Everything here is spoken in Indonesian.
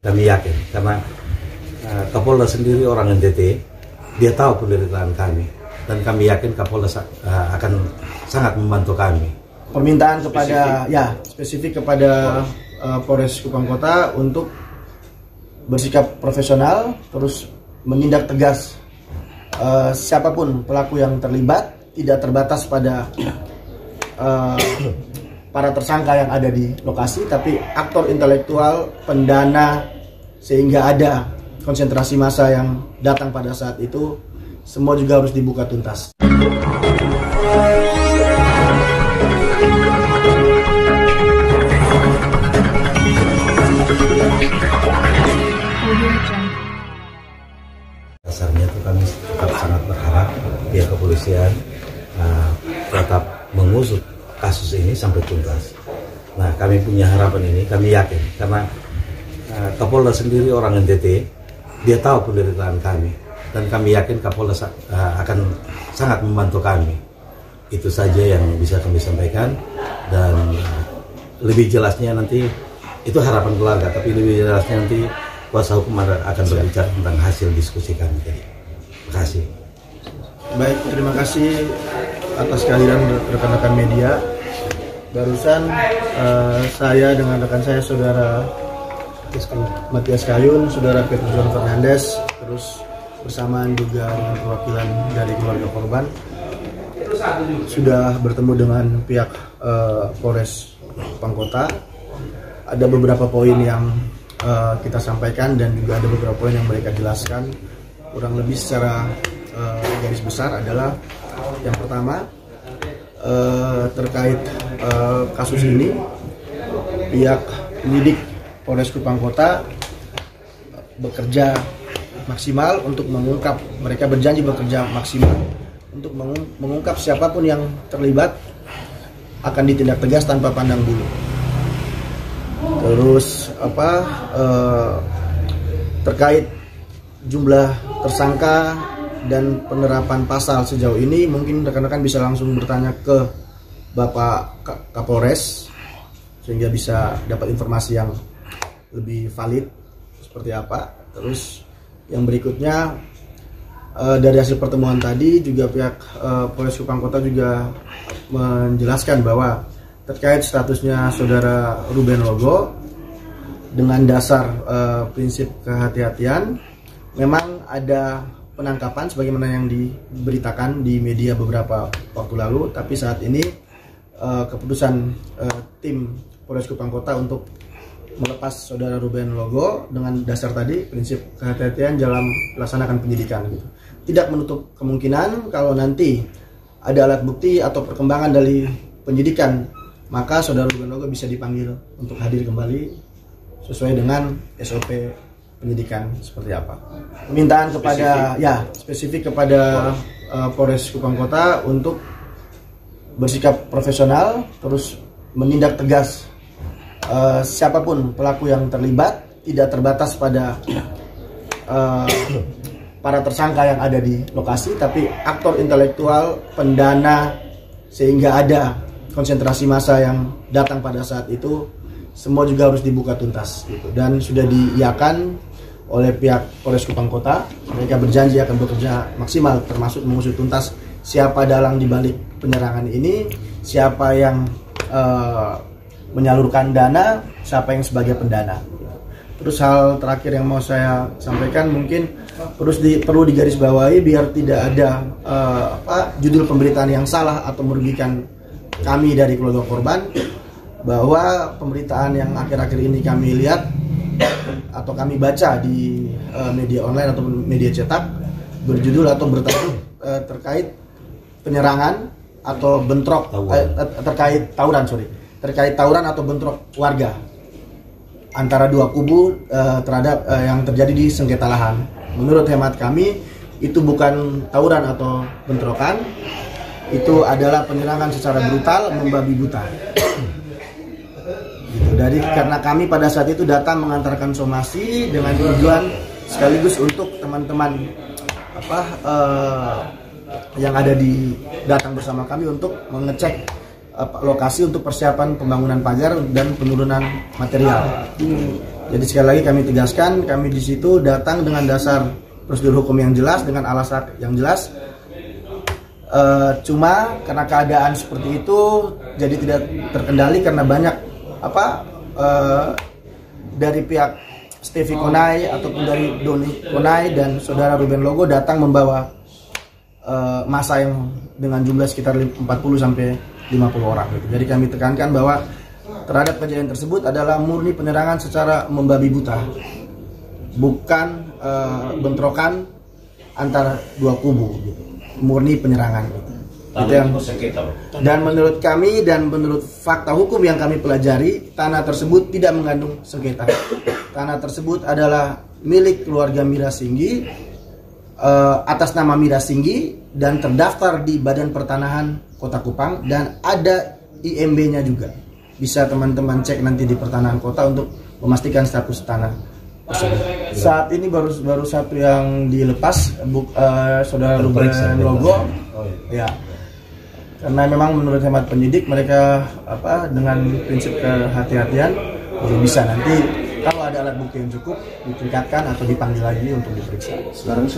Kami yakin karena Kapolda sendiri orang NTT, dia tahu penderitaan kami dan kami yakin Kapolda akan sangat membantu kami. Permintaan kepada spesifik kepada Polres Kupang Kota untuk bersikap profesional, terus menindak tegas siapapun pelaku yang terlibat, tidak terbatas pada para tersangka yang ada di lokasi, tapi aktor intelektual, pendana, sehingga ada konsentrasi massa yang datang pada saat itu, semua juga harus dibuka tuntas. Dasarnya itu kami tetap sangat berharap pihak kepolisian tetap mengusut kasus ini sampai tuntas. Nah, kami punya harapan ini, kami yakin karena Kapolda sendiri orang NTT, dia tahu penderitaan kami dan kami yakin Kapolda akan sangat membantu kami. Itu saja yang bisa kami sampaikan, dan lebih jelasnya nanti itu harapan keluarga, tapi lebih jelasnya nanti kuasa hukum akan berbicara tentang hasil diskusi kami tadi. Terima kasih. Baik, terima kasih atas kehadiran rekan-rekan media. Barusan saya dengan rekan saya, Saudara Matias Kayun, Saudara Petrus Fernandes, terus bersamaan juga dengan perwakilan dari keluarga korban, sudah bertemu dengan pihak Polres Kupang Kota. Ada beberapa poin yang kita sampaikan dan juga ada beberapa poin yang mereka jelaskan. Kurang lebih secara garis besar adalah yang pertama, terkait kasus ini, pihak penyidik Polres Kupang Kota bekerja maksimal untuk mengungkap, mereka berjanji bekerja maksimal untuk mengungkap siapapun yang terlibat akan ditindak tegas tanpa pandang bulu. Terus terkait jumlah tersangka dan penerapan pasal sejauh ini, mungkin rekan-rekan bisa langsung bertanya ke Bapak Kapolres sehingga bisa dapat informasi yang lebih valid seperti apa. Terus yang berikutnya, dari hasil pertemuan tadi juga pihak Polres Kupang Kota juga menjelaskan bahwa terkait statusnya Saudara Ruben Logo, dengan dasar prinsip kehati-hatian, memang ada penangkapan sebagaimana yang diberitakan di media beberapa waktu lalu, tapi saat ini keputusan tim Polres Kupang Kota untuk melepas Saudara Ruben Logo dengan dasar tadi prinsip kehati-hatian dalam melaksanakan penyidikan gitu. Tidak menutup kemungkinan kalau nanti ada alat bukti atau perkembangan dari penyidikan, maka Saudara Ruben Logo bisa dipanggil untuk hadir kembali sesuai dengan SOP penyidikan seperti apa. Permintaan kepada spesifik kepada Polres Kupang Kota untuk bersikap profesional, terus menindak tegas siapapun pelaku yang terlibat, tidak terbatas pada para tersangka yang ada di lokasi, tapi aktor intelektual, pendana, sehingga ada konsentrasi massa yang datang pada saat itu, semua juga harus dibuka tuntas gitu. Dan sudah diiyakan oleh pihak Polres Kupang Kota, mereka berjanji akan bekerja maksimal, termasuk mengusut tuntas siapa dalang dibalik penyerangan ini, siapa yang menyalurkan dana, siapa yang sebagai pendana. Terus hal terakhir yang mau saya sampaikan, mungkin perlu digarisbawahi biar tidak ada judul pemberitaan yang salah atau merugikan kami dari keluarga korban, bahwa pemberitaan yang akhir-akhir ini kami lihat atau kami baca di media online atau media cetak berjudul atau bertajuk terkait penyerangan atau bentrok terkait tawuran atau bentrok warga antara dua kubu terhadap yang terjadi di sengketa lahan. Menurut hemat kami, itu bukan tawuran atau bentrokan, itu adalah penyerangan secara brutal, membabi buta. Gitu. Karena kami pada saat itu datang mengantarkan somasi dengan tujuan sekaligus untuk teman-teman yang ada datang bersama kami untuk mengecek lokasi untuk persiapan pembangunan pagar dan penurunan material. Jadi sekali lagi kami tegaskan, kami di situ datang dengan dasar prosedur hukum yang jelas, dengan alasan yang jelas. Cuma karena keadaan seperti itu jadi tidak terkendali karena banyak dari pihak Stevie Konai ataupun dari Doni Konai dan saudara Ruben Logo datang membawa massa yang dengan jumlah sekitar 40 sampai 50 orang gitu. Jadi kami tekankan bahwa terhadap kejadian tersebut adalah murni penyerangan secara membabi buta, bukan bentrokan antara dua kubu gitu. Murni penyerangan gitu. Dan menurut kami dan menurut fakta hukum yang kami pelajari, tanah tersebut tidak mengandung sengketa. Tanah tersebut adalah milik keluarga Mirasinggi, atas nama Mirasinggi, dan terdaftar di Badan Pertanahan Kota Kupang, dan ada IMB-nya juga. Bisa teman-teman cek nanti di Pertanahan Kota untuk memastikan status tanah tersebut. Saat ini baru satu yang dilepas, saudara Ruben Logo. Ya. Karena memang menurut hemat penyidik mereka dengan prinsip kehati-hatian bisa nanti kalau ada alat bukti yang cukup ditingkatkan atau dipanggil lagi untuk diperiksa. Sekarang